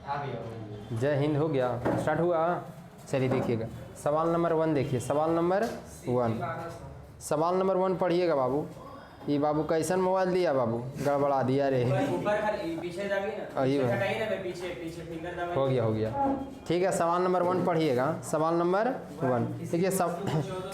जय हिंद हो गया, स्टार्ट हुआ। चलिए देखिएगा सवाल नंबर 1 देखिए, सवाल नंबर 1, सवाल नंबर 1 पढ़िएगा बाबू। ये बाबू कैसन मोबाइल दिया बाबू, गड़बड़ा दिया रे। पीछे हो गया ठीक है। सवाल नंबर 1 पढ़िएगा, सवाल नंबर 1 देखिए।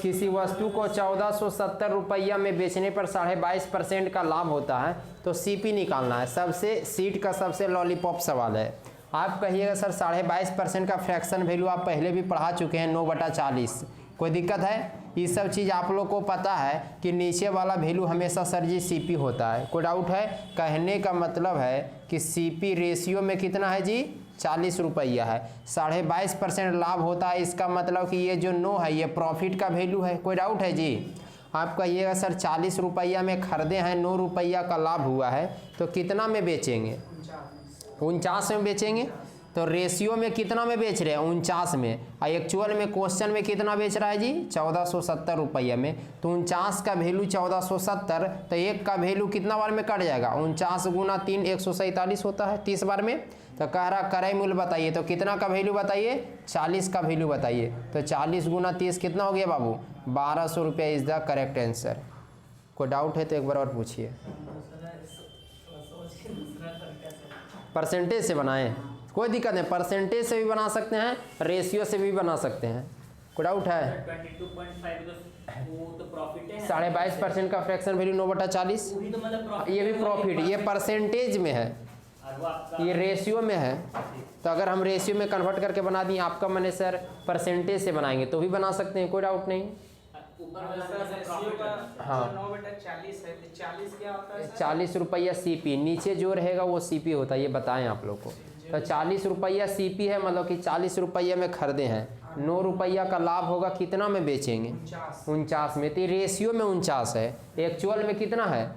किसी वस्तु को 1470 रुपया में बेचने पर 22.5% का लाभ होता है तो सीपी निकालना है। सबसे सीट का सबसे लॉलीपॉप सवाल है। आप कहिएगा सर 22.5% का फ्रैक्शन वैल्यू आप पहले भी पढ़ा चुके हैं 9/40। कोई दिक्कत है? ये सब चीज़ आप लोग को पता है कि नीचे वाला वैल्यू हमेशा सर जी सीपी होता है। कोई डाउट है? कहने का मतलब है कि सीपी रेशियो में कितना है जी, 40 रुपया है। 22.5% लाभ होता है, इसका मतलब कि ये जो 9 है ये प्रॉफिट का वैल्यू है। कोई डाउट है जी? आप कहिएगा सर 40 रुपया में खरीदे हैं, 9 रुपया का लाभ हुआ है तो कितना में बेचेंगे? 49 में बेचेंगे। तो रेशियो में कितना में बेच रहे हैं? 49 में। और एक्चुअल में क्वेश्चन में कितना बेच रहा है जी? 1470 रुपया में। तो 49 का वैल्यू 1470, तो एक का वैल्यू कितना बार में कट जाएगा? 49 गुना 3 147 होता है 30 बार में। तो कह रहा क्रय मूल्य बताइए, तो कितना का वैल्यू बताइए? 40 का वैल्यू बताइए। तो 40 गुना 30 कितना हो गया बाबू? 1200 रुपया इज द करेक्ट आंसर। कोई डाउट है तो एक बार और पूछिए। परसेंटेज से बनाएं, कोई दिक्कत नहीं, परसेंटेज से भी बना सकते हैं, रेशियो से भी बना सकते हैं। कोई डाउट है? 22.5% का फ्रैक्शन वैल्यू 9/40, ये भी प्रॉफिट, ये परसेंटेज में है, ये रेशियो में है। तो अगर हम रेशियो में कन्वर्ट करके बना दिए, आपका मैंने सर परसेंटेज से बनाएंगे तो भी बना सकते हैं, कोई डाउट नहीं। हाँ 9/40 है, 40 क्या होता है? 40 रुपया सीपी, नीचे जो रहेगा वो सीपी होता है, ये बताएं आप लोग को। तो 40 रुपया सीपी है, मतलब कि 40 रुपया में खरीदे हैं, 9 रुपया का लाभ होगा, कितना में बेचेंगे? 49 में। तो रेशियो में 49 है, एक्चुअल में कितना है?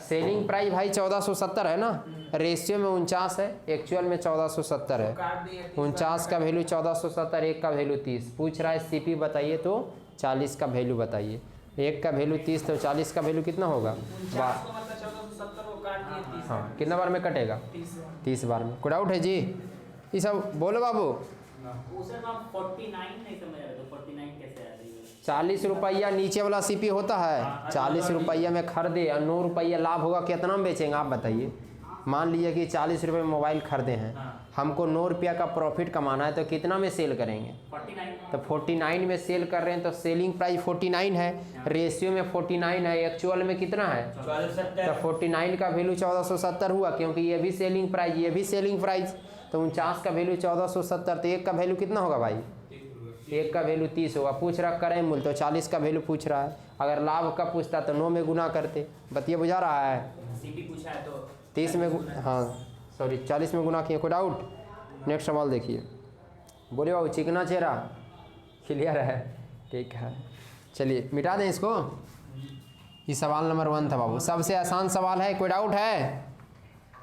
सेलिंग प्राइस भाई 1470 है ना, रेशियो में 49 है, एक्चुअल में 1470 है। 49 का वैल्यू 1470, एक का वैल्यू 30। पूछ रहा है सीपी बताइए तो 40 का वैल्यू बताइए। एक का वैल्यू 30 तो 40 का वैल्यू कितना होगा? हाँ, कितना बार में कटेगा? 30 बार में। कोई डाउट है जी? ये सब बोलो बाबू। 40 रुपया नीचे वाला सीपी होता है, 40 रुपया में खरीदे और 9 रुपया लाभ होगा, कितना में बेचेंगे आप बताइए? मान लीजिए कि 40 रुपये में मोबाइल खरीदे हैं, हमको 9 रुपया का प्रॉफिट कमाना है, तो कितना में सेल करेंगे? 49। तो 49 में सेल कर रहे हैं, तो सेलिंग प्राइस 49 है, रेशियो में 49 है, एक्चुअल में कितना है? 1470। तो 49 का वैल्यू 1470 हुआ, क्योंकि ये भी सेलिंग प्राइस, ये भी सेलिंग प्राइस। तो 49 का वैल्यू 1470, तो एक का वैल्यू कितना होगा भाई? एक का वैल्यू 30 होगा। पूछ रहा क्रय मूल्य, तो 40 का वैल्यू पूछ रहा है। अगर लाभ का पूछता तो 9 में गुना करते। बतिया बुझा रहा है? सीपी पूछा है तो 30 में, हाँ सॉरी 40 में गुना किए। कोई डाउट? नेक्स्ट सवाल देखिए। बोले बाबू चिकना चेहरा क्लियर है? ठीक है, चलिए मिटा दें इसको। ये सवाल नंबर 1 था बाबू, सबसे आसान सवाल है। कोई डाउट है?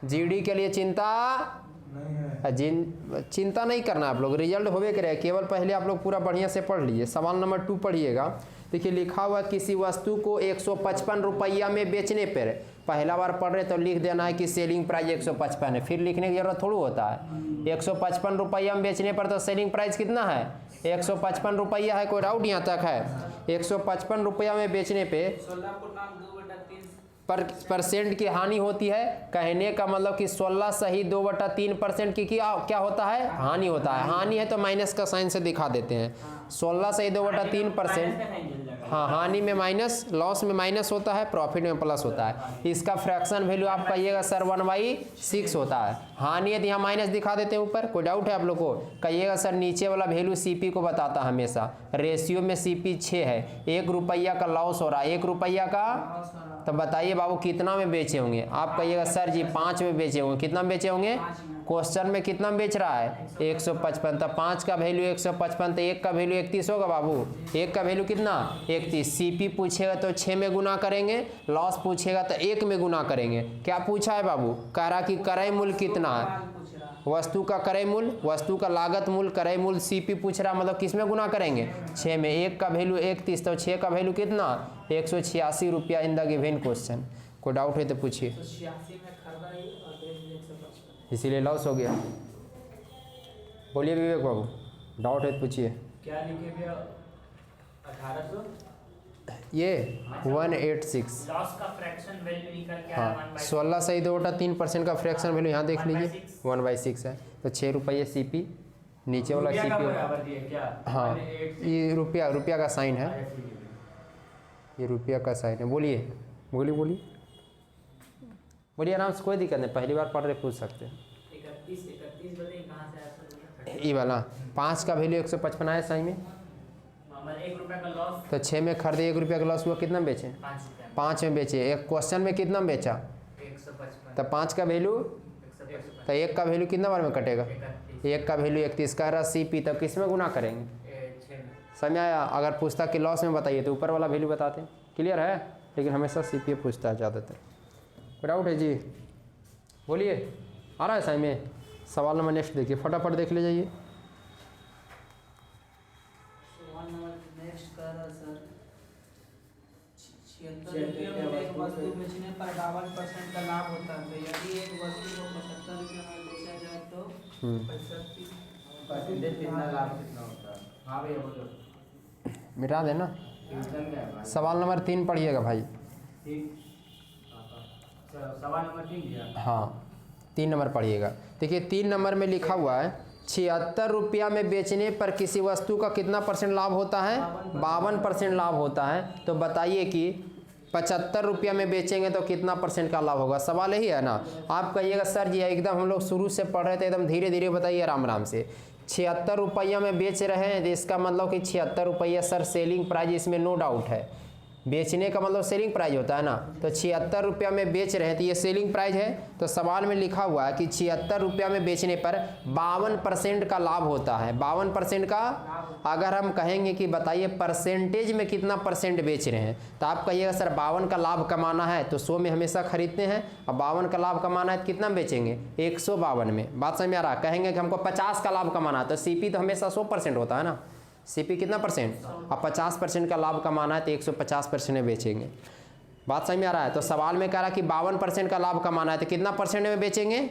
जीडी के लिए चिंता चिंता नहीं करना आप लोग, रिजल्ट होवे करे, केवल पहले आप लोग पूरा बढ़िया से पढ़ लीजिए। सवाल नंबर 2 पढ़िएगा। देखिए लिखा हुआ किसी वस्तु को 155 रुपया में बेचने पर, पहला बार पढ़ रहे तो लिख देना है कि सेलिंग प्राइस 155 है, फिर लिखने की जरूरत थोड़ी होता है। 155 रुपया में बेचने पर तो सेलिंग प्राइस कितना है? 155 रुपया है। कोई डाउट यहाँ तक है? 155 रुपया में बेचने पे परसेंट की हानि होती है। कहने का मतलब कि 16 सही 2/3% की क्या होता है? हानि होता है। हानि है तो माइनस का साइन से दिखा देते हैं। 16 सही 2/3%, हाँ हानि में माइनस, लॉस में माइनस होता है, प्रॉफिट में प्लस होता है। इसका फ्रैक्शन वैल्यू आप कहिएगा सर 1/6 होता है। हानि है तो यहाँ माइनस दिखा देते हैं ऊपर। कोई डाउट है आप लोग को? कहिएगा सर नीचे वाला वैल्यू सीपी को बताता हमेशा। रेशियो में सीपी 6 है, 1 रुपया का लॉस हो रहा है, 1 रुपया का। तो बताइए बाबू कितना में बेचे होंगे? आप कहिएगा सर जी 5 में बेचे होंगे। कितना में बेचे होंगे? क्वेश्चन में कितना में बेच रहा है? 155। तो 5 का वैल्यू 155, तो 1 का वैल्यू 31 होगा बाबू। 1 का वैल्यू कितना? 31। सीपी पूछेगा तो 6 में गुना करेंगे, लॉस पूछेगा तो 1 में गुना करेंगे। क्या पूछा है बाबू? कह रहा कि क्रय मूल्य कितना है? वस्तु का क्रय मूल्य, वस्तु का लागत मूल्य, क्रय मूल्य सीपी पूछ रहा, मतलब किस में गुना करेंगे? 6 में। 1 का वैल्यू 31, तो 6 का वैल्यू कितना? 186 रुपया इन द गिवन क्वेश्चन। कोई डाउट है तो पूछिए। इसीलिए लॉस हो गया। बोलिए विवेक बाबू, डाउट है तो पूछिए। क्या लिखे भैया 1800 ये 186। लॉस का फ्रैक्शन वैल्यू निकल के आया हाँ 16 सही 2 बटा 3% का फ्रैक्शन वैल्यू यहाँ देख लीजिए 1/6 है। तो 6 रुपये CP, नीचे वाला रुपया का CP। बराबर दिया क्या? हाँ 186 ये रुपया का साइन है, ये रुपया का साइन है। बोलिए बोलिए बोलिए आराम से, कोई दिक्कत नहीं, पहली बार पढ़ रहे पूछ सकते हैं। 31 बताइए कहाँ से आया सर? ये वाला 5 का वैल्यू 155 है सही में, हमारे 1 रुपये का लॉस तो 6 में खरीदे 1 रुपये का लॉस हुआ, कितना में बेचे? 5 रुपये 5 में बेचे। एक क्वेश्चन में कितना में बेचा? 155 तो 5 का वैल्यू, 155 तो 1 का वैल्यू कितना बार में कटेगा? 31 1 का वैल्यू 31 का रहा CP, तो किस में गुना करेंगे? 6 में। समझ आया? अगर पूछता कि लॉस में बताइए तो ऊपर वाला वैल्यू बताते हैं, क्लियर है? लेकिन हमेशा CP पूछता है ज़्यादातर। डाउट है जी? बोलिए, आ रहा है सही में? सवाल नंबर नेक्स्ट देखिए, फटाफट देख ले जाइए। सवाल नंबर नेक्स्ट कर रहा सर, 76 रुपये में एक वस्तु बेचने पर 52% का लाभ होता है। तो यदि एक वस्तु को 75 रुपये में बेचा जाए तो 35 परसेंटेज कितना लाभ कितना होता है? हाँ भैया बोलो। मिटा देना। ट्यूशन क्या है? सवाल नंबर 3 पढ़िएगा भाई। ठीक। सवाल नंबर 3 दिया। हाँ 3 नंबर पढ़िएगा। देखिए 3 नंबर में लिखा हुआ है 76 रुपया में बेचने पर किसी वस्तु का कितना % लाभ होता है? 52% लाभ होता है। तो बताइए कि 75 रुपया में बेचेंगे तो कितना % का लाभ होगा? सवाल यही है ना। आप कहिएगा सर जी एकदम हम लोग शुरू से पढ़ रहे थे, एकदम धीरे धीरे बताइए आराम से। 76 रुपया में बेच रहे हैं तो इसका मतलब कि 76 रुपया सर सेलिंग प्राइस, इसमें नो डाउट है। बेचने का मतलब सेलिंग प्राइस होता है ना। तो 76 रुपया में बेच रहे हैं तो ये सेलिंग प्राइस है। तो सवाल में लिखा हुआ है कि 76 रुपया में बेचने पर 52% का लाभ होता है। 52% का, अगर हम कहेंगे कि बताइए परसेंटेज में कितना % बेच रहे हैं, तो आप कहिएगा सर 52 का लाभ कमाना है तो 100 में हमेशा खरीदते हैं, और 52 का लाभ कमाना है तो कितना में बेचेंगे? 152 में। बात समझ में आ रहा है? कहेंगे कि हमको 50 का लाभ कमाना है तो CP तो हमेशा 100% होता है ना। CP कितना %? अब 50% का लाभ कमाना है तो 150% में बेचेंगे। बात समझ में आ रहा है? तो सवाल में कह रहा है कि 52% का लाभ कमाना है तो कितना % में बेचेंगे?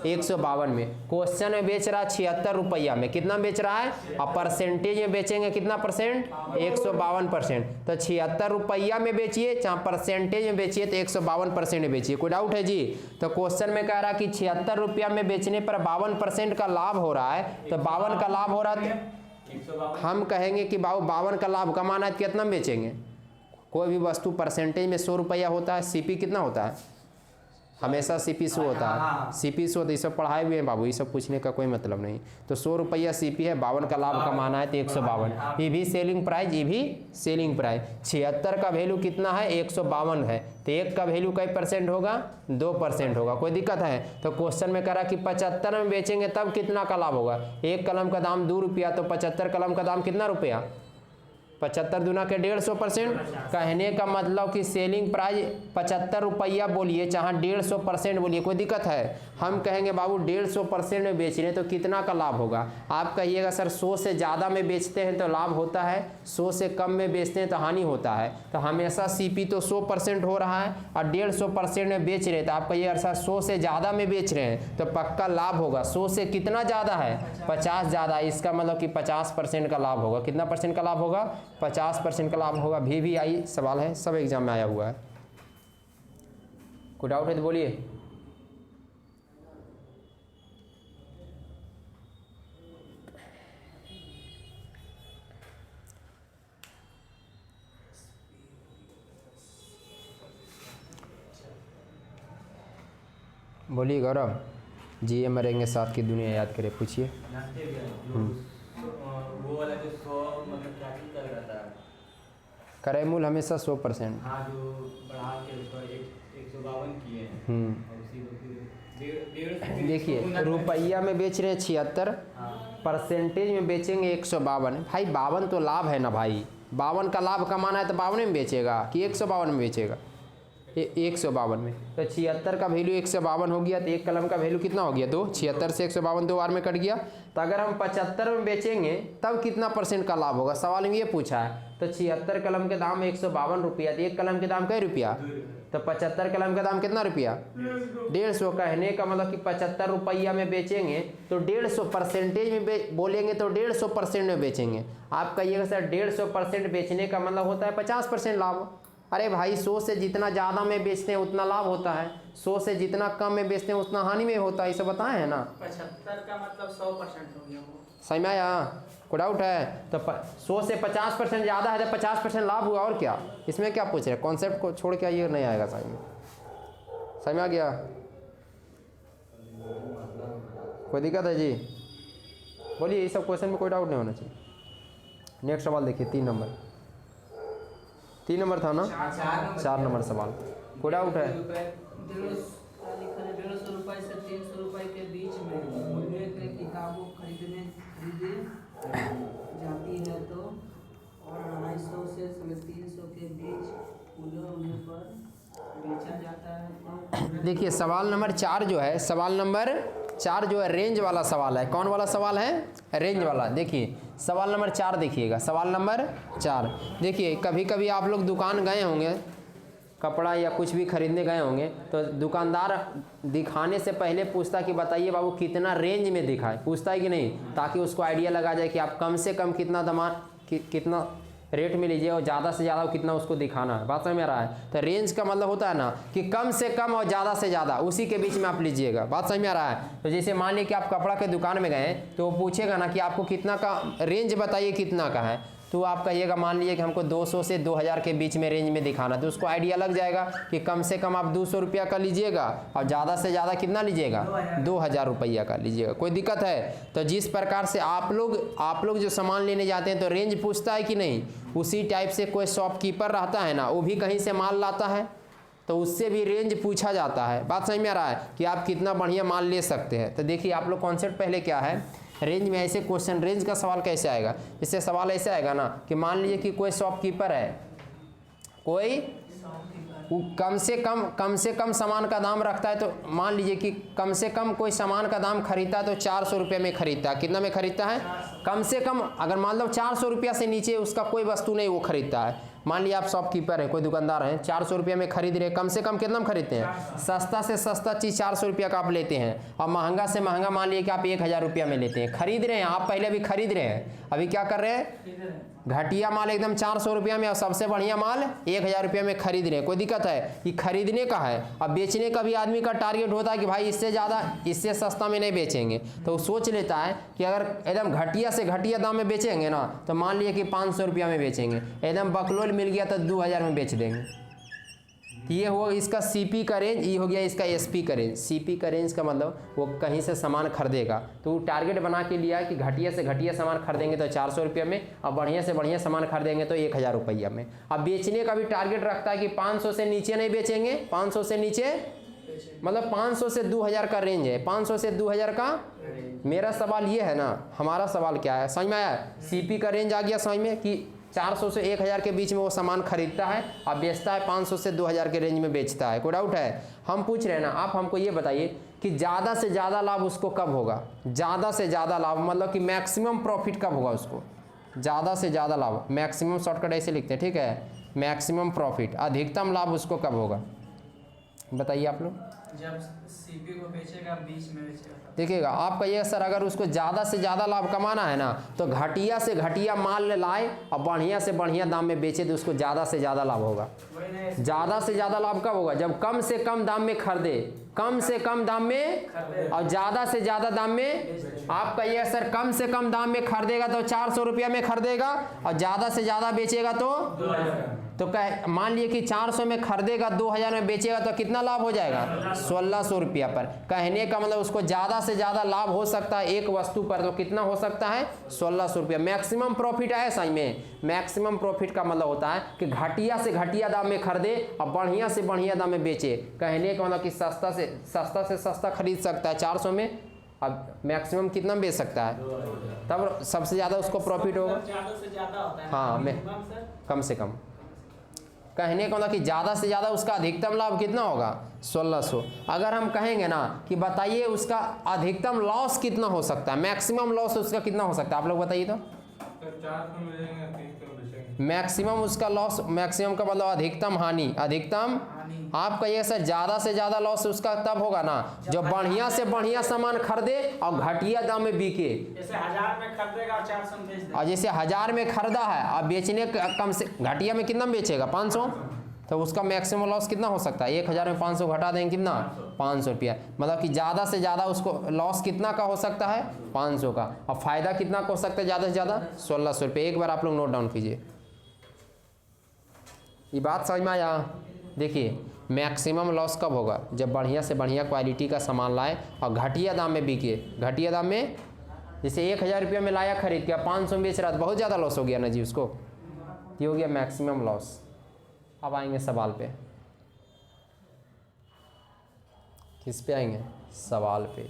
152 में। क्वेश्चन में बेच रहा है 76 रुपया में, कितना बेच रहा है? अब परसेंटेज में बेचेंगे कितना %? 152%। तो 76 रुपया में बेचिए चाहे परसेंटेज में बेचिए तो 152% में बेचिए। कोई डाउट है जी? तो क्वेश्चन में कह रहा है कि 76 रुपया में बेचने पर 52% का लाभ हो रहा है, तो 52 का लाभ हो रहा है तो हम कहेंगे कि बाबू 52 का लाभ कमाना है तो कितना बेचेंगे? कोई भी वस्तु परसेंटेज में 100 रुपया होता है, CP कितना होता है? हमेशा CP 100 होता है। CP 100 तो ये सब पढ़ाए हुए हैं बाबू, ये सब पूछने का कोई मतलब नहीं। तो 100 रुपया CP है, 52 का लाभ कमाना है तो 152। ये भी सेलिंग प्राइस, ये भी सेलिंग प्राइस। 76 का वैल्यू कितना है? 152 है, तो 1 का वैल्यू कई % होगा? 2% होगा। कोई दिक्कत है? तो क्वेश्चन में कह रहा कि 75 में बेचेंगे तब कितना का लाभ होगा? 1 कलम का दाम 2 रुपया, तो 75 कलम का दाम कितना रुपया? 75 दूना के 150%। कहने का मतलब कि सेलिंग प्राइस 75 रुपया बोलिए चाहे 150% बोलिए, कोई दिक्कत है? हम कहेंगे बाबू 150% में बेच रहे हैं तो कितना का लाभ होगा? आप कहिएगा सर 100 से ज़्यादा में बेचते हैं तो लाभ होता है, 100 से कम में बेचते हैं तो हानि होता है। तो हमेशा CP तो 100% हो रहा है और 150% में बेच रहे हैं, तो आप कहिएगा सर 100 से ज़्यादा में बेच रहे हैं तो पक्का लाभ होगा। 100 से कितना ज़्यादा है? 50 ज़्यादा, इसका मतलब कि 50% का लाभ होगा। कितना % का लाभ होगा? 50% का लाभ होगा। VVI सवाल है, सब एग्जाम में आया हुआ है। कोई डाउट है तो बोलिए। बोलिए गौरव। जिए मरेंगे साथ की दुनिया याद करे, पूछिए। वो वाला जो 100 मतलब क्या ही कर रहा था? क्रय मूल्य हमेशा 100%। हाँ जो बढ़ा के उसको 152 किए हैं और उसी को फिर देखिए रुपया में बेच रहे हैं 76, परसेंटेज में बेचेंगे 152। भाई 52 तो लाभ है ना भाई, 52 का लाभ कमाना है तो 52 में बेचेगा कि 152 में बेचेगा? 152 में। तो 76 का वैल्यू 152 हो गया, तो 1 कलम का वैल्यू कितना हो गया? 2। 76 से 152 2 बार में कट गया। तो अगर हम 75 में बेचेंगे तब कितना % का लाभ होगा? सवाल में ये पूछा है। तो 76 कलम के दाम 152 रुपया, तो 1 कलम के दाम कई रुपया? तो 75 कलम का दाम कितना रुपया? 150। कहने का मतलब कि 75 रुपया में बेचेंगे तो 150 परसेंटेज में बोलेंगे तो 150% में बेचेंगे। आप कहिएगा सर 150% बेचने का मतलब होता है 50% लाभ। अरे भाई 100 से जितना ज़्यादा में बेचते हैं उतना लाभ होता है, 100 से जितना कम में बेचते हैं उतना हानि में होता है, इसे बताए हैं ना। 75 का मतलब 100% हो गया वो। समझ में आया? कोई डाउट है? तो 100 से 50% ज़्यादा है तो 50% लाभ हुआ, और क्या इसमें क्या पूछ रहे? कॉन्सेप्ट को छोड़ के आइए, नहीं आएगा समझ में। समझ में आ गया? कोई दिक्कत है जी? बोलिए, ये सब क्वेश्चन में कोई डाउट नहीं होना चाहिए। नेक्स्ट सवाल देखिए, 3 नंबर था ना? 4 नंबर सवाल। कोई डाउट है? 150 रुपए से 300 रुपए के बीच में मूल्य के किताबों खरीदी जाती है तो और 250 से 350 के बीच मूल्य होने पर बेचा जाता है तो। देखिए सवाल नंबर 4 जो है, सवाल नंबर 4 जो है रेंज वाला सवाल है। कौन वाला सवाल है? रेंज वाला। देखिए सवाल नंबर 4 देखिएगा, सवाल नंबर 4 देखिए। कभी कभी आप लोग दुकान गए होंगे, कपड़ा या कुछ भी खरीदने गए होंगे, तो दुकानदार दिखाने से पहले पूछता कि बताइए बाबू कितना रेंज में दिखाए, पूछता है कि नहीं, ताकि उसको आइडिया लगा जाए कि आप कम से कम कितना कितना रेट में लीजिए और ज़्यादा से ज़्यादा कितना उसको दिखाना है। बात समझ में आ रहा है? तो रेंज का मतलब होता है ना कि कम से कम और ज़्यादा से ज़्यादा उसी के बीच में आप लीजिएगा। बात समझ में आ रहा है? तो जैसे मान लीजिए कि आप कपड़ा के दुकान में गए तो वो पूछेगा ना कि आपको कितना का रेंज बताइए, कितना का है, तो आप कहिएगा मान लीजिए कि हमको 200 से 2000 के बीच में रेंज में दिखाना, तो उसको आइडिया लग जाएगा कि कम से कम आप 200 रुपया का लीजिएगा और ज़्यादा से ज़्यादा कितना लीजिएगा? 2000 रुपया का लीजिएगा। कोई दिक्कत है? तो जिस प्रकार से आप लोग जो सामान लेने जाते हैं तो रेंज पूछता है कि नहीं, उसी टाइप से कोई शॉपकीपर रहता है ना, वो भी कहीं से माल लाता है तो उससे भी रेंज पूछा जाता है। बात समझ में आ रहा है कि आप कितना बढ़िया माल ले सकते हैं। तो देखिए आप लोग कॉन्सेप्ट पहले क्या है, रेंज में ऐसे क्वेश्चन, रेंज का सवाल कैसे आएगा? इससे सवाल ऐसे आएगा ना कि मान लीजिए कि कोई शॉपकीपर है, कोई कम से कम सामान का दाम रखता है, तो मान लीजिए कि कम से कम कोई सामान का दाम खरीदता है तो 400 रुपये में खरीदता है। कितना में खरीदता है? कम से कम अगर मान लो 400 रुपया से नीचे उसका कोई वस्तु नहीं वो खरीदता है। मान लिया आप शॉपकीपर हैं, कोई दुकानदार हैं, 400 रुपये में खरीद रहे, कम से कम कितना में खरीदते हैं? सस्ता से सस्ता चीज़ 400 रुपया का आप लेते हैं, और महंगा से महंगा मान लीजिए कि आप 1000 रुपया में लेते हैं। खरीद रहे हैं आप, पहले भी खरीद रहे हैं, अभी क्या कर रहे हैं? घटिया माल एकदम 400 रुपया में और सबसे बढ़िया माल 1000 रुपया में खरीद रहे हैं। कोई दिक्कत है? ये खरीदने का है। अब बेचने का भी आदमी का टारगेट होता है कि भाई इससे ज़्यादा, इससे सस्ता में नहीं बेचेंगे, तो वो सोच लेता है कि अगर एकदम घटिया से घटिया दाम में बेचेंगे ना, तो मान लीजिए कि 500 रुपया में बेचेंगे, एकदम बकलोल मिल गया तो 2000 में बेच देंगे। ये हो इसका सीपी का रेंज, ये हो गया इसका एसपी का रेंज। सीपी का रेंज का मतलब वो कहीं से सामान खरीदेगा, तो टारगेट बना के लिया है कि घटिया से घटिया सामान खरीदेंगे तो 400 रुपये में, और बढ़िया से बढ़िया सामान खरीदेंगे तो 1000 रुपया में। अब बेचने का भी टारगेट रखता है कि 500 से नीचे नहीं बेचेंगे, 500 से नीचे मतलब 500 से 2000 का रेंज है, 500 से 2000 का। मेरा सवाल ये है ना, हमारा सवाल क्या है, समझ में आया? सीपी का रेंज आ गया समझ में कि 400 से 1000 के बीच में वो सामान खरीदता है और बेचता है 500 से 2000 के रेंज में बेचता है। कोई डाउट है? हम पूछ रहे हैं ना, आप हमको ये बताइए कि ज़्यादा से ज़्यादा लाभ उसको कब होगा? ज़्यादा से ज़्यादा लाभ मतलब कि मैक्सिमम प्रॉफिट कब होगा उसको? ज़्यादा से ज़्यादा लाभ, मैक्सिमम शॉर्टकट ऐसे लिखते हैं, ठीक है? मैक्सिमम प्रॉफिट, अधिकतम लाभ उसको कब होगा? बताइए आप लोग। जब सीपी को बेचेगा, बीच में बेचेगा। देखिएगा आप कहिएगा सर अगर उसको ज़्यादा से ज़्यादा लाभ कमाना है ना, तो घटिया से घटिया माल लाए और बढ़िया से बढ़िया दाम में बेचे, तो उसको ज़्यादा से ज़्यादा लाभ होगा। ज़्यादा से ज़्यादा लाभ कब होगा? जब कम से कम दाम में खरीदे, कम से कम दाम में और ज़्यादा से ज़्यादा दाम में। आप कहिएगा सर कम से कम दाम में खरीदेगा तो 400 रुपया में खरीदेगा और ज़्यादा से ज़्यादा बेचेगा तो कह मान लिए कि 400 में खरीदेगा, 2000 में बेचेगा, तो कितना लाभ हो जाएगा? 1600 रुपया पर। कहने का मतलब उसको ज़्यादा से ज़्यादा लाभ हो सकता है एक वस्तु पर, तो कितना हो सकता है? 1600 रुपया। मैक्सिमम प्रॉफिट है सही में। मैक्सिमम प्रॉफिट का मतलब होता है कि घटिया से घटिया दाम में खरीदे और बढ़िया से बढ़िया दाम में बेचे। कहने का मतलब कि सस्ता से सस्ता खरीद सकता है 400 में, अब मैक्सिमम कितना बेच सकता है, तब सबसे ज़्यादा उसको प्रॉफिट होगा। ज़्यादा से ज़्यादा होता है। हाँ, कम से कम। कहने का मतलब कि ज़्यादा से ज़्यादा उसका अधिकतम लाभ कितना होगा? 1600। अगर हम कहेंगे ना कि बताइए उसका अधिकतम लॉस कितना हो सकता है, मैक्सिमम लॉस उसका कितना हो सकता है, आप लोग बताइए तो। मैक्सिमम उसका लॉस, मैक्सिमम का मतलब अधिकतम हानि, अधिकतम आप कहिए सर ज़्यादा से ज़्यादा लॉस उसका तब होगा ना जब बढ़िया से बढ़िया सामान खरीदे और घटिया दाम में बिके। जैसे 1000 में खरीदेगा और 400 में बेच देगा। और जैसे 1000 में खरीदा है अब बेचने कम से घटिया में कितना में बेचेगा 500, तो उसका मैक्सिमम लॉस कितना हो सकता है 1000 में 500 घटा देंगे कितना 500 रुपया। मतलब कि ज़्यादा से ज़्यादा उसको लॉस कितना का हो सकता है 500 का, और फ़ायदा कितना का हो सकता है ज़्यादा से ज़्यादा 1600 रुपये। एक बार आप लोग नोट डाउन कीजिए, ये बात समझ में आया। देखिए मैक्सिमम लॉस कब होगा जब बढ़िया से बढ़िया क्वालिटी का सामान लाए और घटिया दाम में बिके। घटिया दाम में जैसे 1000 रुपये में लाया खरीद के 500 में बेच रहा तो बहुत ज़्यादा लॉस हो गया ना जी उसको, ये हो गया मैक्सिमम लॉस। अब आएंगे सवाल पे, किस पे आएंगे सवाल पे।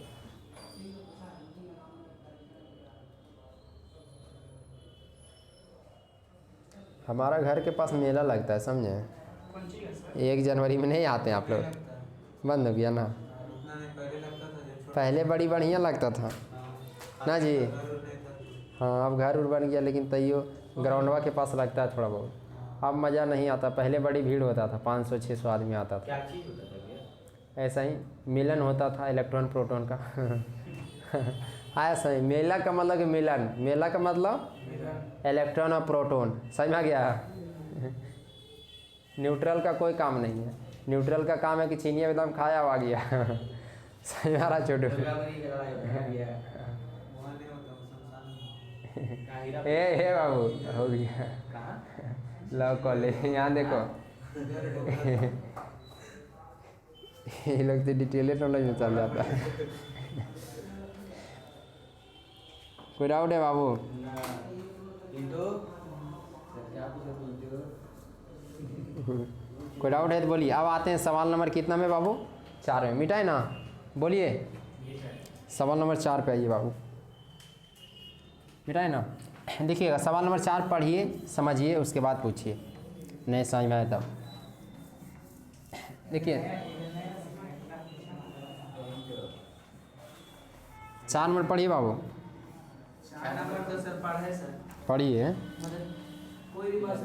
हमारा घर के पास मेला लगता है समझे, 1 जनवरी में नहीं आते हैं आप लोग, बंद हो गया ना। पहले बड़ी बढ़िया लगता था ना जी। हाँ अब घर उर बन गया लेकिन तैयो ग्राउंडवा के पास लगता है थोड़ा बहुत, अब मज़ा नहीं आता। पहले बड़ी भीड़ होता था 500-600 आदमी आता था। क्या चीज़ होता था भैया? ऐसा ही मिलन होता था इलेक्ट्रॉन प्रोटॉन का ऐसा ही मेला का मतलब कि मिलन, मेला का मतलब इलेक्ट्रॉन और प्रोटॉन, समझ में आ गया। न्यूट्रल का कोई काम नहीं है, न्यूट्रल का काम है कि चीनिया एकदम खाया हुआ गया समझ में आ रहा छोटू। ए बाबू हो गया लव कॉलेज, यहाँ देखो ये लोग तो डिटेल नॉलेज में चल जाता है। कोई डाउट है बाबू? कोई डाउट है तो बोलिए। अब आते हैं सवाल नंबर कितना में बाबू 4 में, मिटाए ना बोलिए। सवाल नंबर 4 पे आइए बाबू, मिटाए ना। देखिएगा सवाल नंबर 4 पढ़िए समझिए उसके बाद पूछिए, नहीं समझ में आए तब। देखिए 4 नंबर पढ़िए बाबू। 4 नंबर तो सर पढ़े सर, पढ़िए। कोई भी बस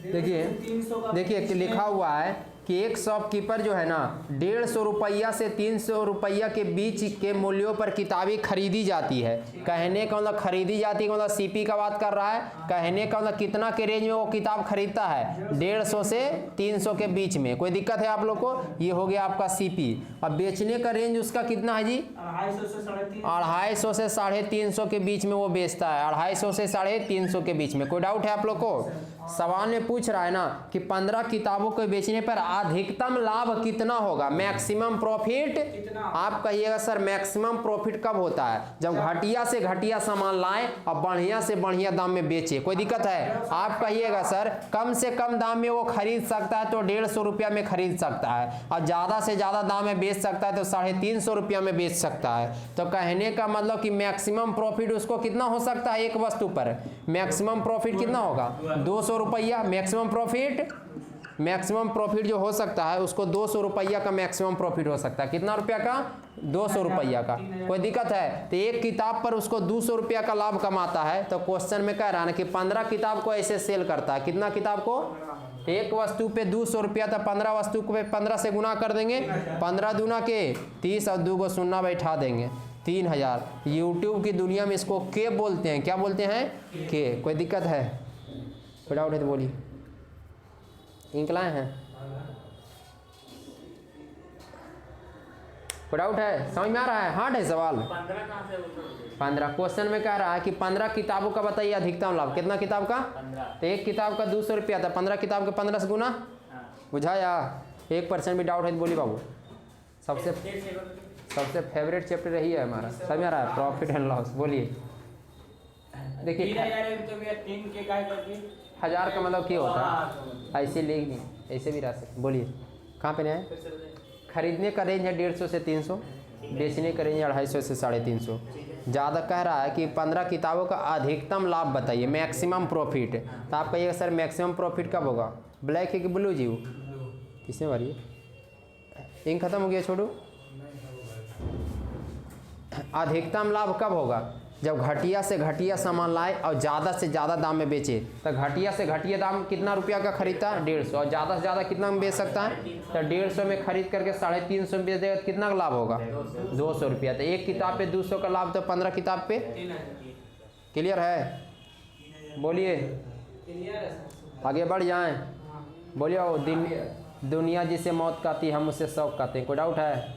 देखिए कि लिखा हुआ है कि एक शॉपकीपर जो है ना 150 रुपया से 300 रुपया के बीच के मूल्यों पर किताबें खरीदी जाती है। कहने का मतलब खरीदी जाती है मतलब सीपी का बात कर रहा है। कहने का मतलब कितना के रेंज में वो किताब खरीदता है 150 से 300 के बीच में। कोई दिक्कत है आप लोग को? ये हो गया आपका सीपी। अब बेचने का रेंज उसका कितना है जी 250 से 350 के बीच में वो बेचता है, 250 से 350 के बीच में। कोई डाउट है आप लोग को? सवाल में पूछ रहा है ना कि 15 किताबों को बेचने पर अधिकतम लाभ कितना होगा, मैक्सिमम प्रॉफिट। आप कहिएगा सर मैक्सिमम प्रॉफिट कब होता है? जब घटिया से घटिया सामान लाए और बढ़िया से बढ़िया दाम में बेचे। कोई दिक्कत है? आप कहिएगा सर कम से कम दाम में वो खरीद सकता है तो 150 रुपया में खरीद सकता है, और ज़्यादा से ज़्यादा दाम में बेच सकता है तो 350 रुपया में बेच सकता है। तो कहने का मतलब कि मैक्सिमम प्रॉफिट उसको कितना हो सकता है एक वस्तु पर? मैक्सिमम प्रॉफिट कितना होगा 200 रुपया। मैक्सिमम प्रॉफिट जो हो सकता है उसको 200 रुपया का मैक्सिमम प्रॉफिट हो सकता है। कितना रुपया का? 200 रुपया का। कोई दिक्कत है? तो एक किताब पर उसको 200 रुपया का लाभ कमाता है। तो क्वेश्चन में कह रहा है कि 15 किताब को ऐसे सेल करता है। कितना किताब को? एक वस्तु पे 200 रुपया, तो 15 वस्तु को 15 से गुना कर देंगे, 15 दूना के 30 और 2 को शून्य बैठा देंगे 3000। यूट्यूब की दुनिया में इसको के बोलते हैं। क्या बोलते हैं? के। कोई दिक्कत है? कोई डाउट है तो बोलिए। इंक लाए हैं? कोई डाउट है? समझ में आ रहा है? हार्ड है सवाल। 15 क्वेश्चन में कह रहा है कि 15 किताबों का बताइए अधिकतम लाभ। कितना किताब का? तो एक किताब का 200 रुपया था, 15 किताब के 15 से गुना। बुझाया? 1% भी डाउट है तो बोलिए बाबू। सबसे फेवरेट चैप्टर रही है हमारा। समझ में आ रहा है? Profit and loss. बोलिए। देखिए 1000 का मतलब क्या होता है? ऐसे लिख दी, ऐसे भी रह सकते। बोलिए कहाँ पे है? खरीदने का रेंज है 150 से 300, बेचने का रेंज है 250 से 350। ज़्यादा कह रहा है कि 15 किताबों का अधिकतम लाभ बताइए, मैक्सिमम प्रॉफिट। तो आप कहिएगा सर मैक्सिमम प्रॉफिट कब होगा? ब्लैक है कि ब्लू जी? किसने मारिए? इंक खत्म हो गया छोड़ू। अधिकतम लाभ कब होगा? जब घटिया से घटिया सामान लाए और ज़्यादा से ज़्यादा दाम में बेचे, तो घटिया से घटिया दाम कितना रुपया का खरीदता है 150, और ज़्यादा से ज़्यादा कितना में बेच सकता है, तो 150 में खरीद करके 350 में बेच देगा तो कितना का लाभ होगा 200 रुपया। तो एक किताब पे 200 का लाभ, तो 15 किताब पे। क्लियर है? बोलिए, क्लियर है सर? आगे बढ़ जाएं। बोलिए, वो दुनिया जिसे मौत कहती है हम उसे शौक कहते हैं। कोई डाउट है?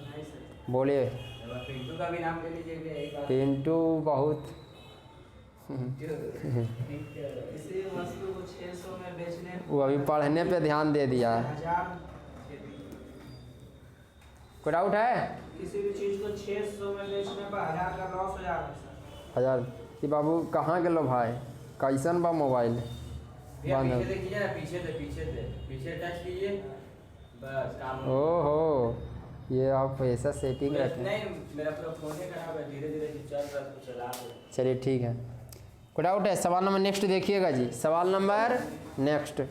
बोलिए। पिंटू का भी नाम ले लीजिए भैया एक बार। पिंटू बहुत किसी वस्तु को 600 में बेचने वो अभी पढ़ने पे ध्यान दे दिया है। 1000, कोई डाउट है? किसी भी चीज को 600 में बेचने पर 1000 का लॉस हो जाएगा सर। 1000 कि बाबू कहाँ गेलो भाई, कैसन बा मोबाइल? भैया बंद हो। पीछे देखिए ना, पीछे टच कीजिए, बस काम हो। ओहो, ये आप ऐसा सेटिंग रखें। नहीं, मेरा पूरा फोन ही खराब है, धीरे धीरे चल रहा है, चला रहा है। चलिए ठीक है। कोई डाउट है? सवाल नंबर नेक्स्ट देखिएगा जी। सवाल नंबर नेक्स्ट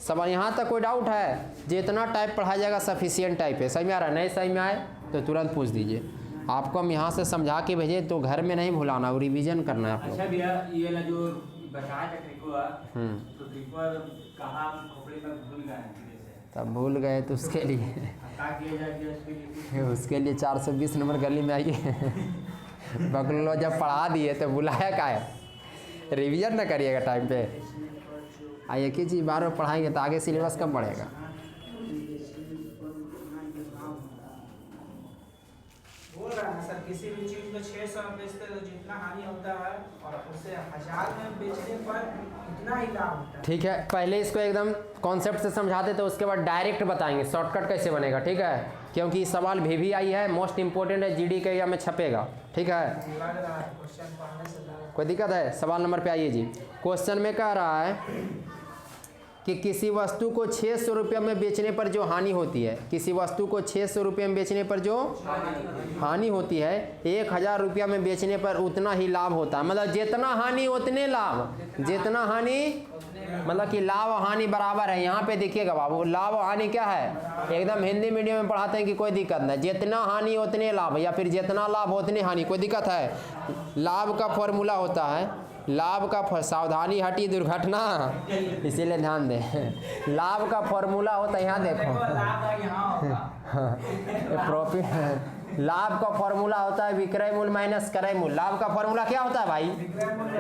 सवाल, यहाँ तक कोई डाउट है? जितना टाइप पढ़ाया जाएगा सफिशिएंट टाइप है। समझ में आ रहा है? नहीं समझ में आए तो तुरंत पूछ दीजिए। आपको हम यहाँ से समझा के भेजे तो घर में नहीं भुलाना, वो रिवीजन करना है आप लोग। अच्छा भैया, ये वाला जो बताया था ट्रिको, तो ट्रिको कहाँ खोपड़ी में भूल गए हैं धीरे से। तब भूल गए तो उसके लिए क्या किया जाए उसके लिए? उसके लिए 420 नंबर गली में आइए। बगलो जब पढ़ा दिए तो बुलाया का है, रिवीजन ना करिएगा टाइम पे। एक ही चीज़ बार बार पढ़ाएंगे तो आगे सिलेबस कम बढ़ेगा। बोल रहा है सर, किसी भी चीज को 600 में बेचते तो जितना हानि होता है और उसे 1000 में बेचने पर इतना ही लाभ होता है। ठीक है, पहले इसको एकदम कॉन्सेप्ट से समझाते तो उसके बाद डायरेक्ट बताएंगे शॉर्टकट कैसे बनेगा। ठीक है, क्योंकि सवाल भी आई है, मोस्ट इंपॉर्टेंट है, जीडी के एरिया में छपेगा। ठीक है, लग रहा है क्वेश्चन पढ़ने से लग कोई दिक्कत है? सवाल नंबर पे आइए जी। क्वेश्चन में कह रहा है कि किसी वस्तु को 600 रुपये में बेचने पर जो हानि होती है, किसी वस्तु को 600 रुपये में बेचने पर जो हानि होती है, 1000 रुपया में बेचने पर उतना ही लाभ होता है। मतलब जितना हानि उतने लाभ, जितना हानि मतलब कि लाभ और हानि बराबर है। यहाँ पे देखिएगा बाबू, लाभ और हानि क्या है, एकदम हिंदी मीडियम में पढ़ाते हैं कि कोई दिक्कत नहीं। जितना हानि उतने लाभ, या फिर जितना लाभ उतने हानि, कोई दिक्कत है? लाभ का फॉर्मूला होता है, लाभ का सावधानी हटी दुर्घटना, इसीलिए ध्यान दें। लाभ का फॉर्मूला होता है, यहाँ देखो प्रॉफिट, लाभ का फॉर्मूला होता है विक्रय मूल्य माइनस क्रय मूल्य। लाभ का फॉर्मूला क्या होता है भाई?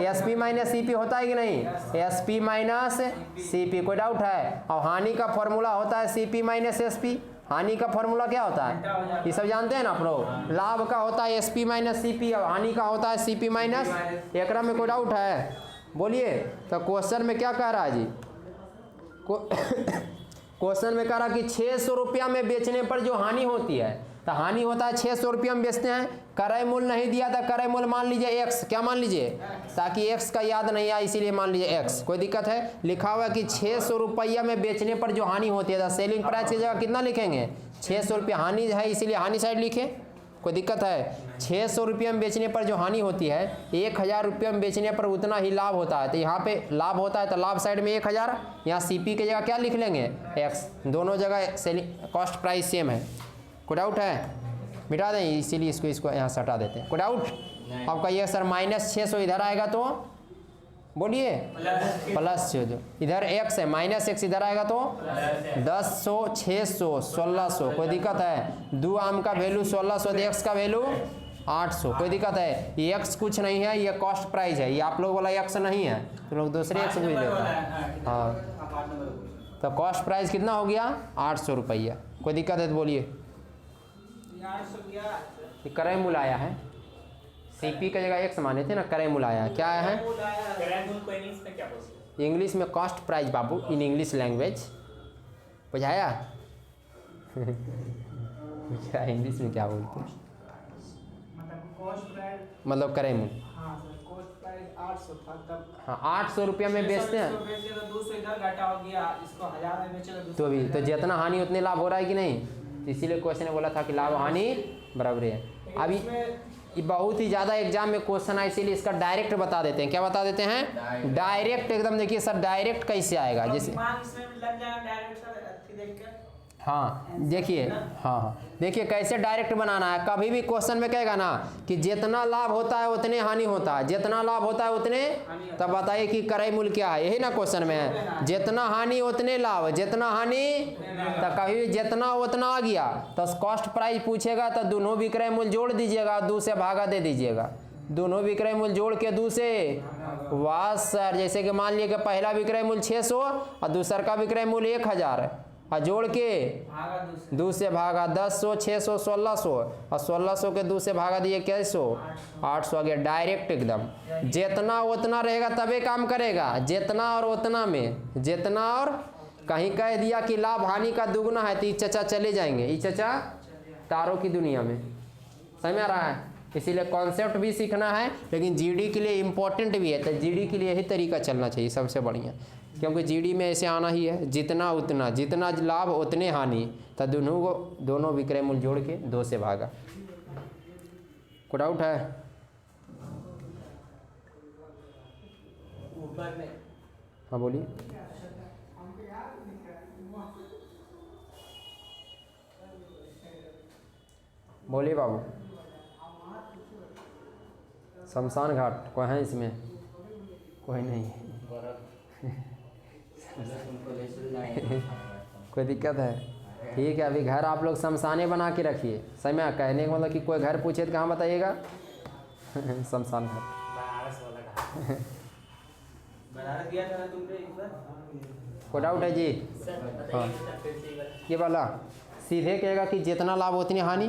एसपी माइनस सीपी होता है कि नहीं? SP minus CP. कोई डाउट है? और हानि का फॉर्मूला होता है सीपी माइनस एसपी। हानि का फॉर्मूला क्या होता है? ये सब जानते हैं ना आप लोग। लाभ का होता है एसपी माइनस सीपी और हानि का होता है सीपी माइनस। एकरा में कोई डाउट है? बोलिए। तो क्वेश्चन में क्या कह रहा है जी? क्वेश्चन में कह रहा है कि 600 रुपया में बेचने पर जो हानि होती है, तो हानि होता है 600 रुपया में बेचते हैं। क्रय मूल्य नहीं दिया था, क्रय मूल्य मान लीजिए एक्स। क्या मान लीजिए? ताकि एक्स का याद नहीं आए इसीलिए मान लीजिए एक्स। कोई दिक्कत है? लिखा हुआ है कि 600 रुपया में बेचने पर जो हानि होती है, तो सेलिंग प्राइस की जगह कितना लिखेंगे? 600 रुपया। हानि है इसीलिए हानि साइड लिखे। कोई दिक्कत है? 600 रुपये में बेचने पर जो हानि होती है, 1000 रुपये में बेचने पर उतना ही लाभ होता है। तो यहाँ पे लाभ होता है तो लाभ साइड में 1000, यहाँ सीपी की जगह क्या लिख लेंगे? एक्स। दोनों जगह सेलिंग कॉस्ट प्राइस सेम है। कोई डाउट है? मिटा दें, इसीलिए इसको यहाँ से हटा देते हैं। कोई डाउट? आपका ये सर माइनस 600 इधर आएगा तो बोलिए प्लस 600, इधर एक्स है, माइनस एक्स इधर आएगा तो 1000, 600, 1600। कोई दिक्कत है? 2 आम का वैल्यू 1600, एक्स का वैल्यू 800। कोई दिक्कत है? ये एक्स कुछ नहीं है, ये कॉस्ट प्राइस है। ये आप लोग वाला एक्स नहीं है, तो लोग दूसरे एक्स बुझ लेता है। हाँ, तो कॉस्ट प्राइस कितना हो गया? 800 रुपया। कोई दिक्कत है तो बोलिए। ये क्रय मूल्य आया है, सीपी की जगह एक्स माने थे ना, क्रय मूल्य आया है। क्या आया है? इंग्लिश में कॉस्ट प्राइस बाबू, इन इंग्लिश लैंग्वेज। बुझाया? क्या इंग्लिश में क्या बोलते हैं? मतलब क्रय मूल्य। हाँ, 800 रुपया में बेचते हैं तो भी तो जितना हानि उतने लाभ हो रहा है कि नहीं? इसीलिए क्वेश्चन ने बोला था कि लाभ हानि बराबर है। अभी ये बहुत ही ज़्यादा एग्जाम में क्वेश्चन है, इसीलिए इसका डायरेक्ट बता देते हैं। क्या बता देते हैं? डायरेक्ट एकदम। देखिए सर, डायरेक्ट कैसे आएगा? जैसे हाँ देखिए, हाँ देखिए कैसे डायरेक्ट बनाना है। कभी भी क्वेश्चन में कहेगा ना कि जितना लाभ होता है उतने हानि होता है, जितना लाभ होता है उतने, तब बताइए कि क्रय मूल्य क्या है, यही ना क्वेश्चन में है। जितना हानि उतने लाभ, जितना हानि, तो कभी भी जितना उतना आ गया तो कॉस्ट प्राइस पूछेगा तो दोनों विक्रय मूल्य जोड़ दीजिएगा, 2 से भागा दे दीजिएगा। दोनों विक्रय मूल्य जोड़ के 2 से, वाह सर, जैसे कि मान लिया कि पहला विक्रय मूल्य 600 और दूसरा का विक्रय मूल्य 1000 और जोड़ के 2 से भागा, 1000, 600, 1600 और 1600 के 2 से भागा दिए कैसो 800 आ गया डायरेक्ट एकदम। जितना उतना रहेगा तबे काम करेगा, जितना और उतना में, जितना और कहीं कह दिया कि लाभ हानि का दुगना है तो ये चचा चले जाएंगे, ये चचा तारों की दुनिया में। समझ में आ रहा है? इसीलिए कॉन्सेप्ट भी सीखना है, लेकिन जीडी के लिए इम्पोर्टेंट भी है, तो जीडी के लिए यही तरीका चलना चाहिए सबसे बढ़िया, क्योंकि जीडी में ऐसे आना ही है, जितना उतना, जितना लाभ उतने हानि, तो दोनों विक्रय मूल्य जोड़ के 2 से भागा। कोई डाउट है? ऊपर में हाँ बोलिए। बोलिए बाबू। शमशान घाट कोई है इसमें? कोई नहीं। कोई दिक्कत है? ठीक है, अभी घर आप लोग शमशाने बना के रखिए। सही में कहने का मतलब कि कोई घर पूछे तो कहाँ बताइएगा? शमशान घाट। बनारस वाला घाट। बनारस गया था ना तुमने एक बार? कोई डाउट है जी? हाँ ये वाला सीधे कहेगा कि जितना लाभ उतनी हानि।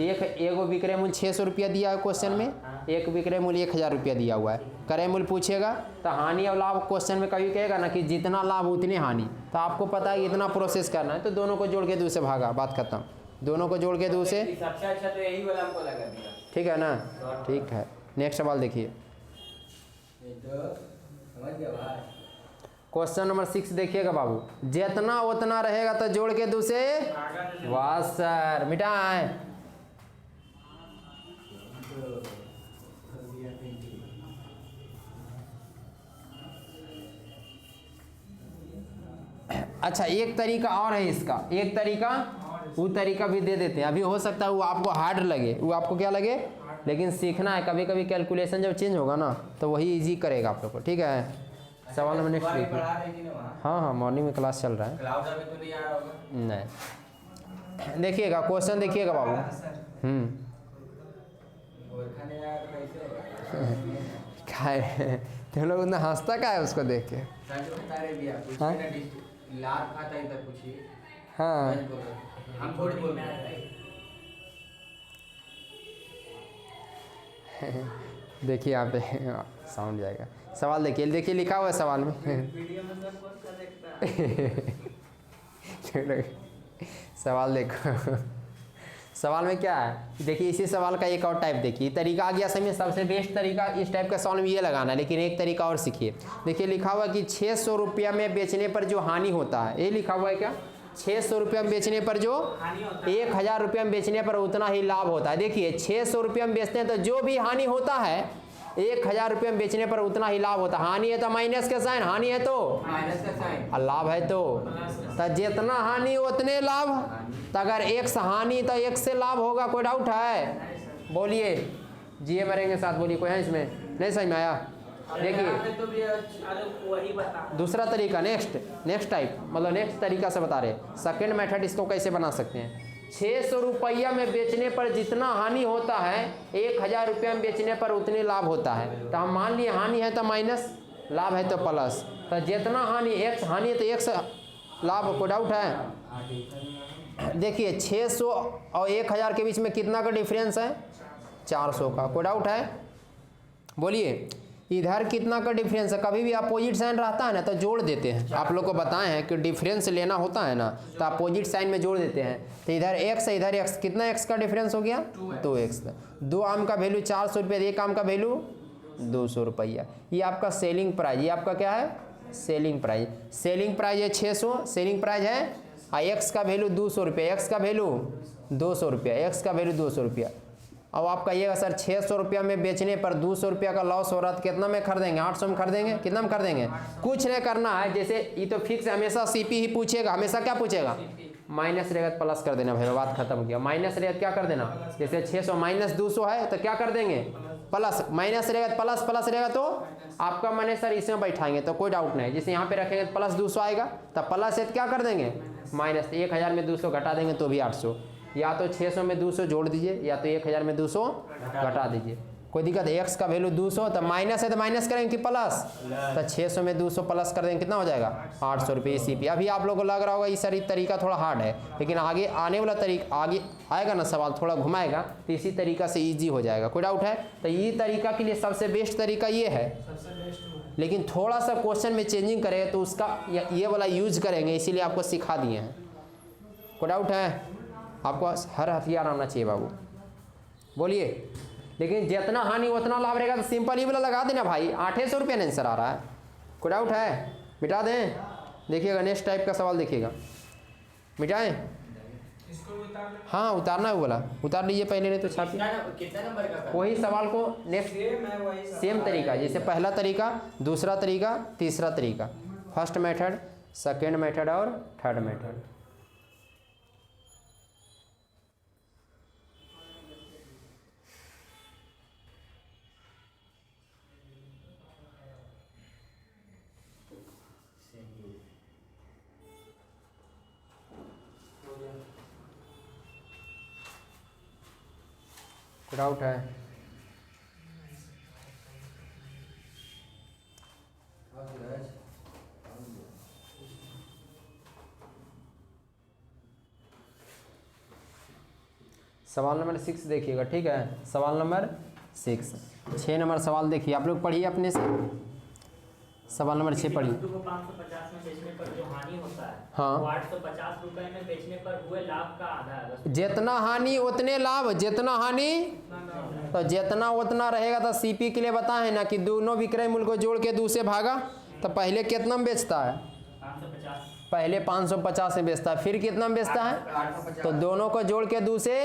एगो विक्रय मूल्य 600 रुपया दिया है क्वेश्चन में, एक विक्रय मूल्य 1000 रुपया दिया हुआ है। क्रय मूल्य पूछेगा तो हानि और लाभ क्वेश्चन में कभी कहेगा ना कि जितना लाभ उतनी हानि, तो आपको पता है इतना प्रोसेस करना है, तो दोनों को जोड़ के 2 से भागा, बात खत्म। दोनों को जोड़ के 2 से, सबसे अच्छा तो यही वाला हमको लगा दिया। ठीक है ना? ठीक है, नेक्स्ट सवाल देखिए। समझ गया भाई? क्वेश्चन नंबर 6 देखिएगा बाबू। जितना उतना रहेगा तो जोड़ के 2 से, वाह सर, मिटाएं। अच्छा एक तरीका और है इसका, एक तरीका वो तरीका भी दे देते हैं। अभी हो सकता है वो आपको हार्ड लगे, वो आपको क्या लगे, लेकिन सीखना है। कभी कभी कैलकुलेशन जब चेंज होगा ना तो वही इजी करेगा आप लोग को। ठीक है, सवाल नंबर नेक्स्ट देखिए। हाँ हाँ मॉर्निंग में क्लास चल रहा है। क्लाउड में तो नहीं आ रहा होगा? नहीं, देखिएगा क्वेश्चन देखिएगा बाबू। खाने आया तो कैसे होगा? खाए तुम लोग उतना हंसता का है उसको देख के? सच बता रहे भैया, कुछ हाँ? ना लाभ खाता है इधर पूछिए। हाँ हम थोड़ी बोल रहे हैं। देखिए यहाँ पे साउंड जाएगा। सवाल देखिए, देखिए लिखा हुआ है सवाल में। वीडियो में सब कौन सा देखता है? सवाल देखो, सवाल में क्या है देखिए। इसी सवाल का एक और टाइप देखिए, तरीका आ गया समझ। सबसे बेस्ट तरीका इस टाइप का सवाल में ये लगाना है, लेकिन एक तरीका और सीखिए। देखिए लिखा हुआ है कि 600 रुपया में बेचने पर जो हानि होता है, ये लिखा हुआ है क्या? 600 रुपया में बेचने पर जो, 1000 रुपया में बेचने पर उतना ही लाभ होता है। देखिए 600 रुपया में बेचते हैं तो जो भी हानि होता है 1000 रुपये में बेचने पर उतना ही लाभ होता है। हानि है तो माइनस का साइन, हानि है तो माइनस का साइन, और लाभ है तो जितना हानि उतने लाभ। तो अगर 1 से हानि तो 1 से लाभ होगा। कोई डाउट है? बोलिए, जिए मरेंगे साथ बोलिए। कोई है इसमें? नहीं समझ में आया? देखिए तो भी वही बता। दूसरा तरीका, नेक्स्ट टाइप, मतलब नेक्स्ट तरीका से बता रहे। सेकेंड मेथड इसको कैसे बना सकते हैं? 600 रुपया में बेचने पर जितना हानि होता है 1000 रुपया में बेचने पर उतने लाभ होता है। तो हम मान लिए हानि है तो माइनस, लाभ है तो प्लस। तो जितना हानि, एक हानि है तो 1 से लाभ। को डाउट है? देखिए 600 और 1000 के बीच में कितना का डिफरेंस है? 400 का। कोई डाउट है? बोलिए, इधर कितना का डिफरेंस है? कभी भी अपोजिट साइन रहता है ना तो जोड़ देते हैं। आप लोग को बताए हैं कि डिफरेंस लेना होता है ना तो अपोजिट साइन में जोड़ देते हैं। तो इधर x है, इधर x, कितना x का डिफरेंस हो गया? 2x। 2 आम का वैल्यू 400 रुपये, 1 आम का वैल्यू 200 रुपया। ये आपका सेलिंग प्राइस, ये आपका क्या है? Selling price. सेलिंग प्राइस है 600, सेलिंग प्राइस है, और x का वैल्यू 200 रुपये, x का वैल्यू 200 रुपया, x का वैल्यू 200 रुपया। अब आप कहिएगा सर 600 रुपया में बेचने पर 200 रुपया का लॉस हो रहा है, कितना में खरीदेंगे? 800 में खरीदेंगे? कितना में खरीदेंगे? कुछ नहीं करना है, जैसे ये तो फिक्स है, हमेशा सीपी ही पूछेगा। हमेशा क्या पूछेगा? माइनस रहेगा तो प्लस कर देना भाई, बात खत्म हो गया। माइनस रहेगा तो क्या कर देना, जैसे 600 माइनस 200 है तो क्या कर देंगे प्लस, माइनस रहेगा तो प्लस, प्लस रहेगा तो आपका मन है सर इसमें बैठाएंगे तो कोई डाउट नहीं, जैसे यहाँ पे रखेंगे तो प्लस 200 आएगा, तब प्लस है तो क्या कर देंगे माइनस, 1000 में 200 घटा देंगे तो भी 800, या तो 600 में 200 जोड़ दीजिए या तो 1000 में 200 घटा दीजिए, कोई दिक्कत है। एक्स का वैल्यू 200 तो माइनस है तो माइनस करेंगे कि प्लस, तो 600 में 200 प्लस कर देंगे कितना हो जाएगा 800 रुपये ECP। अभी आप लोगों को लग रहा होगा ये सर तरीका थोड़ा हार्ड है, लेकिन आगे आने वाला तरीका आगे आएगा ना, सवाल थोड़ा घुमाएगा तो इसी तरीका से ईजी हो जाएगा, कोई डाउट है। तो ये तरीका के लिए सबसे बेस्ट तरीका ये है, लेकिन थोड़ा सा क्वेश्चन में चेंजिंग करेंगे तो उसका ये वाला यूज करेंगे, इसीलिए आपको सिखा दिए हैं। कोई डाउट है, आपको हर हथियार आना चाहिए बाबू, बोलिए। लेकिन जितना हानि उतना लाभ रहेगा तो सिंपल ही वाला लगा देना भाई, 800 रुपये आंसर आ रहा है, कोई डाउट है, मिटा दें। देखिएगा नेक्स्ट टाइप का सवाल देखिएगा, मिटाएं, हाँ उतारना है वो वाला, उतार लीजिए पहले, नहीं तो छापिए। कितना नंबर का वही सवाल को नेक्स्ट सेम तरीका, जैसे पहला तरीका, दूसरा तरीका, तीसरा तरीका, फर्स्ट मेथड, सेकेंड मेथड और थर्ड मेथड। डाउट है, सवाल नंबर 6 देखिएगा, ठीक है। सवाल नंबर 6 नंबर सवाल देखिए, आप लोग पढ़िए अपने से, सवाल नंबर 6 पढ़िए। वस्तु को 550 में बेचने पर जो हानि होता है, हाँ। वो 850 रुपए में बेचने पर हुए लाभ का आधा है। जितना हानि उतने लाभ, जितना हानि तो जितना उतना रहेगा। तो CP के लिए बताएं ना कि दोनों विक्रय मूल्य को जोड़ के 2 से भागा, तो पहले कितना में बेचता है, 550, पहले 550 में बेचता है, फिर कितना में बेचता है, तो दोनों को जोड़ के 2 से,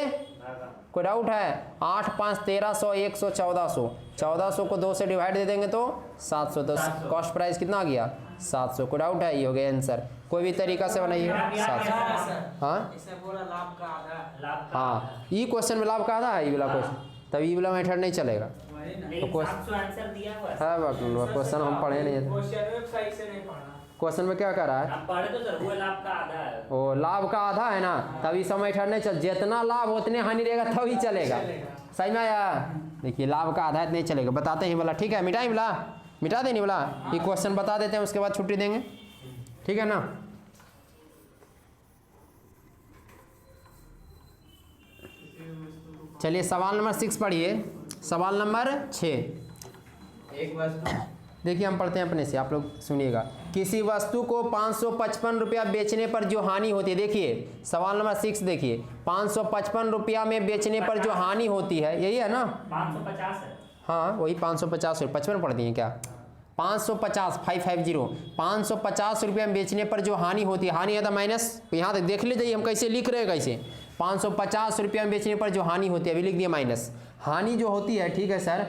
कोई डाउट है, 8 5 1300 100 1400, 1400 को 2 से डिवाइड दे देंगे तो 700, तो कॉस्ट प्राइस कितना आ गया 700, कोई डाउट है, ये हो गया आंसर। कोई भी तरीका से बनाइए 700, हाँ लाभ का आधा, हाँ, ये क्वेश्चन में लाभ का आधा है, ये वाला क्वेश्चन, तब ये वाला मेथड नहीं चलेगा। लेकिन 700 आंसर दिया हुआ है। हाँ क्वेश्चन हम पढ़े नहीं, क्वेश्चन में क्या कर रहा है, आप पढ़े तो सर हुए लाभ का आधा है। ओ लाभ का आधा है ना, तभी समय मेथड नहीं चल, जितना लाभ उतने हानि रहेगा तभी चलेगा, सही में आया। देखिए लाभ का आधा है नहीं चलेगा, बताते हैं वाला, ठीक है, मिटाएं वाला, मिटा देने वाला, ये क्वेश्चन बता देते हैं, उसके बाद छुट्टी देंगे, ठीक है ना। चलिए सवाल नंबर 6 पढ़िए, सवाल नंबर 6। एक वस्तु, देखिए हम पढ़ते हैं अपने से, आप लोग सुनिएगा। किसी वस्तु को 555 रुपया बेचने पर जो हानि होती है, देखिए सवाल नंबर 6 देखिए, 555 रुपया में बेचने पर जो हानि होती है, यही है ना, 550 है, हाँ वही 550, 55 पढ़ दिए क्या, 550 550 550 रुपया में बेचने पर जो हानि होती है, हानि है तो माइनस, यहाँ तक देख लीजिए हम कैसे लिख रहे हैं, कैसे 550 रुपया में बेचने पर जो हानि होती है, अभी लिख दिए माइनस, हानि जो होती है, ठीक है सर,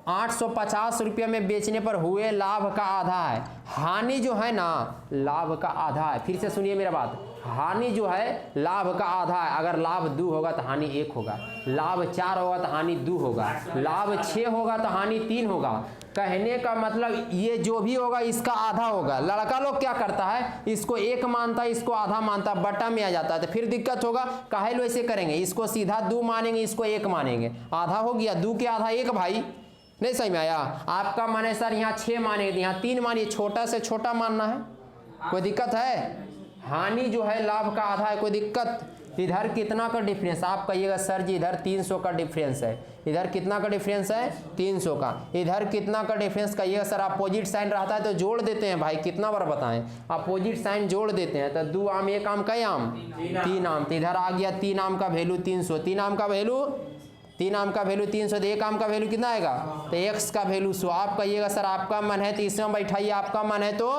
850 रुपया में बेचने पर हुए लाभ का आधा है। हानि जो है ना लाभ का आधा है, फिर से सुनिए मेरा बात, हानि जो है लाभ का आधा है। अगर लाभ 2 होगा तो हानि 1 होगा, लाभ 4 होगा तो हानि 2 होगा, लाभ 6 होगा तो हानि 3 होगा। कहने का मतलब ये जो भी होगा इसका आधा होगा। लड़का लोग क्या करता है, इसको 1 मानता है, इसको आधा मानता है, बटा में आ जाता है, तो फिर दिक्कत होगा। काहे लो ऐसे करेंगे, इसको सीधा 2 मानेंगे, इसको 1 मानेंगे, आधा हो गया, 2 के आधा 1 भाई, नहीं सही में आया। आपका मन है सर यहाँ 6 मानेंगे, यहाँ 3 मानिए, छोटा से छोटा मानना है, कोई दिक्कत है। हानि जो है लाभ का आधा है, कोई दिक्कत। इधर कितना का डिफरेंस, आप कहिएगा सर जी इधर 300 का डिफरेंस है, इधर कितना का डिफरेंस है 300 का, इधर कितना का डिफरेंस कहिएगा सर, अपोजिट साइन रहता है तो जोड़ देते हैं भाई, कितना बार बताएं, अपोजिट साइन जोड़ देते हैं, तो 2 आम 1 आम कई आम 3 आम, तो इधर आ गया 3 आम का वैल्यू 300, 3 आम का वैल्यू 300, तो 1 आम का वैल्यू कितना आएगा, तो x का वैल्यू 100। आप कहिएगा सर आपका मन है तो इसमें बैठाइए, आपका मन है तो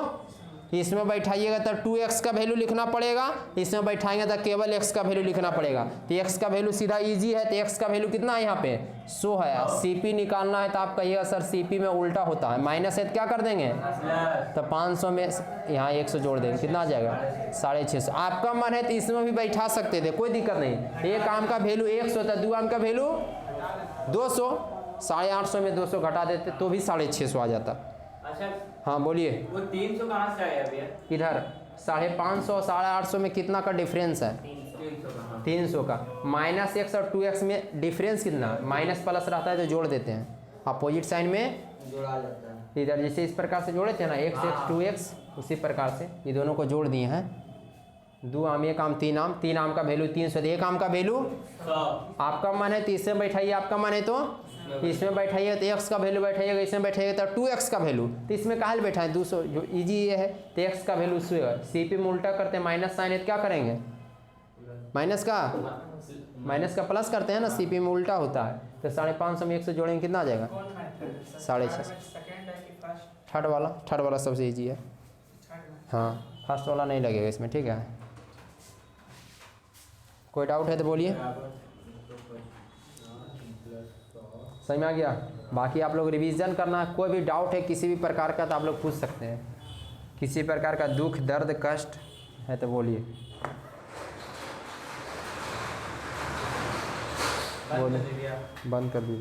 इसमें बैठाइएगा तो 2x का वैल्यू लिखना पड़ेगा, इसमें बैठाएंगे तो केवल x का वैल्यू लिखना पड़ेगा। तो x का वैल्यू सीधा इजी है, तो x का वैल्यू कितना है यहाँ पे 100 है। CP निकालना है तो आप कहिएगा सर CP में उल्टा होता है, माइनस है तो क्या कर देंगे, तो 500 में यहाँ 100 जोड़ देंगे, कितना आ जाएगा 650। आपका मन है तो इसमें भी बैठा सकते थे, कोई दिक्कत नहीं। एक आम का वैल्यू 100 था, 2 आम का वैल्यू 200, 850 में 200 घटा देते तो भी 650 आ जाता। अच्छा हाँ बोलिए। वो 300 कहाँ से आया भैया? इधर 550 और 850 में कितना का डिफरेंस है, 300 का। हाँ। 300 का। -x और 2x में डिफरेंस कितना, माइनस प्लस रहता है तो जोड़ देते हैं, अपोजिट साइन में जोड़ा जाता है। इधर जैसे इस प्रकार से जोड़े थे ना, x 2x, उसी प्रकार से ये दोनों को जोड़ दिए हैं। 2 आम 1 आम 3 आम, 3 आम का वैल्यू 300, 1 आम का वैल्यू 100। आपका मन है तो इसमें बैठाइए, आपका मन है तो इसमें बैठाइए, तो x का वैल्यू बैठाइएगा, इसमें बैठाइएगा तो 2x का वैल्यू, तो इसमें कहाँ बैठाएं 200, जो इजी ये है। तो x का वैल्यू 100 है, CP में उल्टा करते हैं, माइनस साइन है तो क्या करेंगे, माइनस का प्लस करते हैं ना, CP में उल्टा होता है। तो 550 में 100 जोड़ेंगे कितना आ जाएगा, 650। सेकंड है कि फर्स्ट? थर्ड वाला सबसे ईजी है। हाँ फर्स्ट वाला नहीं लगेगा इसमें, ठीक है। कोई डाउट है तो बोलिए। समझ में आ गया? बाकी आप लोग रिवीजन करना, कोई भी डाउट है किसी भी प्रकार का तो आप लोग पूछ सकते हैं। किसी प्रकार का दुख दर्द कष्ट है तो बोलिए। बंद कर दीजिए आप। बंद कर दी।